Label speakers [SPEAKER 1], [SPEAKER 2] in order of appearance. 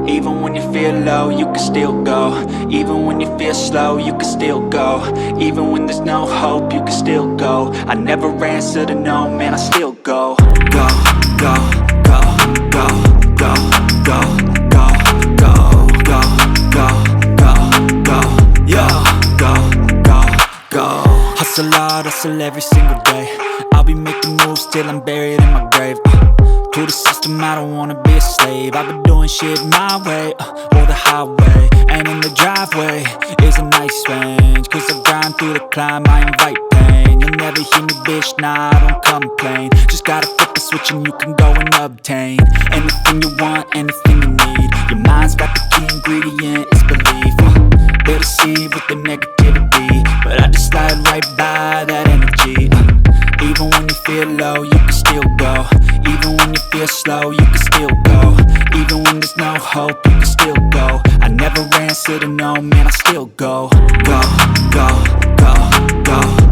[SPEAKER 1] Even when you feel low, you can still go. Even when you feel slow, you can still go. Even when there's no hope, you can still go. I never answer to no, man, I still go. Go, go, go, go, go, go, go, go, go, go, go, go, yo, go, go, go. Hustle hard, hustle every single day. I'll be making moves till I'm buried in my grave. To the system, I don't wanna be a slave. I've been doing shit my way, or the highway. And in the driveway is a nice range. Cause I grind through the climb, I invite pain. You'll never hear me, bitch, nah, I don't complain. Just gotta flip the switch and you can go and obtain anything you want, anything you need. Your mind's got the key ingredient, it's belief. They deceive with the negativity, but I just slide right by that energy. Even when you feel low, you can still go. Even when you feel slow, you can still go. Even when there's no hope, you can still go. I never answer to no, man, I still go. Go, go, go, go.